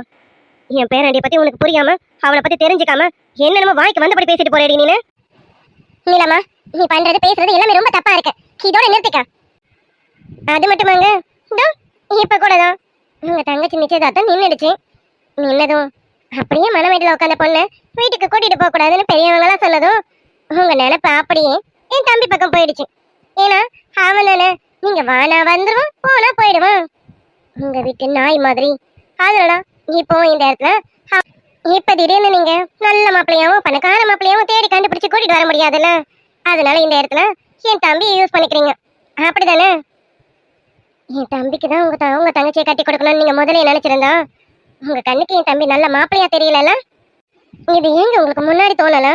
என் பேரண்டிய பத்தி உனக்கு புரியாம, அவளை பத்தி தெரிஞ்சுக்காம என்னென்னமோ வாய்க்கு வந்தபடி பேசிட்டு போறடி நீனு. நீலம்மா, நீ பண்றது பேசுறது எல்லாமே ரொம்ப தப்பா இருக்கு. இதோட நிறுத்திக்கா. அது மட்டுமாங்க, இதோ இப்ப கூட தான் உங்க தங்கச்சி நிச்சயதார்த்தம் நின்றுடுச்சு. நின்னதும் அப்படியே மன வீட்டுல உட்காந்த பொண்ணு வீட்டுக்கு கூட்டிட்டு போக கூடாதுன்னு பெரியவங்க எல்லாம் சொன்னதும் உங்க நினைப்பு அப்படியே என் தம்பி பக்கம் போயிடுச்சு. ஏன்னா அவன் தானே நீங்க வானா வந்துருவான், போனா போயிடுவான், உங்க வீட்டு நாய் மாதிரி. அதனால இப்போ இந்த இடத்துல இப்ப திடீர்னு நீங்க நல்ல மாப்பிள்ளையாவும் பணக்கார மாப்பிள்ளையாவும் தேடி கண்டுபிடிச்சு கூட்டிட்டு வர முடியாதுல்ல. அதனால இந்த இடத்துல என் தம்பியை யூஸ் பண்ணிக்கிறீங்க, அப்படிதானே? என் தம்பிக்கு தான் உங்க தங்கச்சியை கட்டி கொடுக்கணும்னு நீங்க முதல்ல நினைச்சிருந்தா உங்க கண்ணுக்கு என் தம்பி நல்ல மாப்பிள்ளையா தெரியலல்ல. இது ஏங்க உங்களுக்கு முன்னாடி தோணல?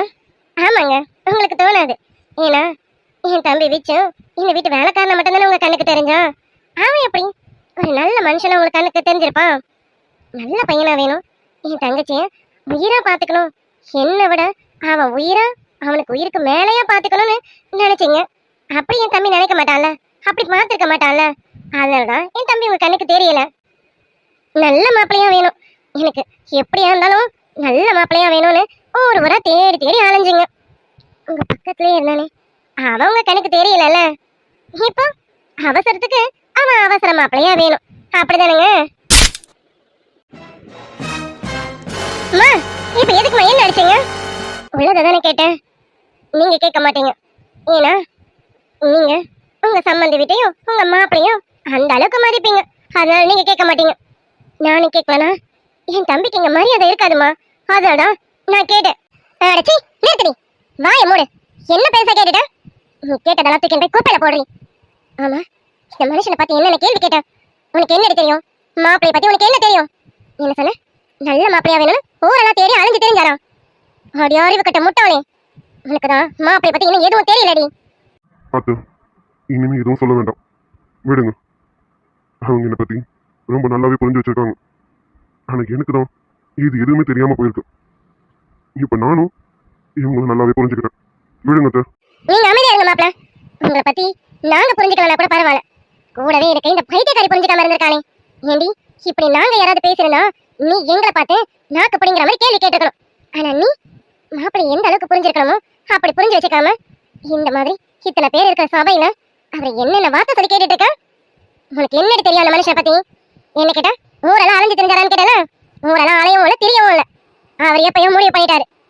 ஆமாங்க, உங்களுக்கு தோணாது. ஏன்னா என் தம்பி விச்சு இந்த வீட்டு வேலைக்காரனை மட்டும்தானே உங்க கண்ணுக்கு தெரிஞ்சான். அவன் எப்படி ஒரு நல்ல மனுஷனா உங்களுக்கு கண்ணுக்கு தெரிஞ்சிருப்பான்? நல்ல பையனா வேணும், என் தங்கச்சிய உயிரா பாத்துக்கணும், என்னை விட அவன் உயிரா அவனுக்கு உயிருக்கு மேலேயே பாத்துக்கணும்னு நினைச்சீங்க. அப்படி என் தம்பி நினைக்க மாட்டான்ல, அப்படி பார்த்துருக்க மாட்டான்ல. அதனாலதான் என் தம்பி உங்க கண்ணுக்கு தெரியல. நல்ல மாப்பிள்ளையா வேணும் எனக்கு, எப்படியா இருந்தாலும் நல்ல மாப்பிள்ளையா வேணும்னு ஒரு ஊரா தேடி தேடி அலைஞ்சிங்க. உங்க பக்கத்துலயே இருந்தானே அவன் உங்க கணக்கு தெரியலல்ல. இப்போ அவசரத்துக்கு அவன் அவசர மாப்பிள்ளையா வேணும், அப்படிதானுங்க? அம்மா, இப்ப எதுக்குமா என்ன அடிச்சீங்க? உள்ளதானே கேட்டேன், நீங்க கேட்க மாட்டீங்க. ஏன்னா நீங்க உங்க சம்பந்தி வீட்டையும் உங்க மாப்பிள்ளையும் அந்த அளவுக்கு மதிப்பீங்க, அதனால நீங்க கேட்க மாட்டீங்க. நானும் கேட்கலனா என் தம்பிக்கு இங்க மரியாதை இருக்காதுமா, அதோட நான் கேட்டேன். அடச்சி நிறுத்தடி, வாய மூடு. என்ன பேச கேட்டுட்ட? நீ கேட்டதெல்லாம் தூக்கி போய் கூப்பையில போடுறீ. ஆமா, இந்த மனுஷனை பத்தி என்னென்ன கேள்வி கேட்டேன்? உனக்கு என்ன தெரியும்? மாப்பிளைய பத்தி உனக்கு என்ன தெரியும்? என்ன சொன்ன? நல்ல மாப்பிளையா வேணும்னு ஊரெல்லாம் தேடி அலைஞ்சு தெரிஞ்சாரா? அப்படி அறிவு கட்ட முட்டவனே, உனக்கு தான் மாப்பிளைய பத்தி இன்னும் எதுவும் தெரியலடி. பார்த்து இனிமே எதுவும் சொல்ல வேண்டாம், விடுங்க. அவங்க என்னை பத்தி ரொம்ப நல்லாவே புரிஞ்சு வச்சிருக்காங்க. ஆனா எனக்கு தான் இது எதுவுமே தெரியாம போயிருக்கு. இப்ப நானும் இவங்களை நல்லாவே புரிஞ்சுக்கிட்டேன், விடுங்க சார். நீங்க அமைதியா இருங்க மாப்பிள. உங்களை பத்தி நாங்க புரிஞ்சுக்கலாம் கூட பரவாயில்ல, கூடவே இருக்க இந்த பைத்தியக்காரி புரிஞ்சுக்காம இருந்திருக்கானே. ஏண்டி இப்படி நாங்க யாராவது பேசினா நீ எங்களை பார்த்து நாக்கு பிடிங்கிற மாதிரி கேள்வி கேட்டுக்கணும். ஆனா நீ மாப்பிளை எந்த அளவுக்கு புரிஞ்சிருக்கணுமோ அப்படி புரிஞ்சு வச்சுக்காம இந்த மாதிரி இத்தனை பேர் இருக்கிற சபையில அவரை என்னென்ன வார்த்தை சொல்லி கேட்டுட்டு இருக்க. உனக்கு என்னடி தெரியும் அந்த மனுஷனை பத்தி? என்ன கேட்டா ஊரெல்லாம் அலைஞ்சு தெரிஞ்சாரான்னு கேட்டல. ஊரெல்லாம் அலையவும் இல்லை, திரியவும் இல்லை. அவர் எப்பயும் முடிவு பண்ணிட்டாரு,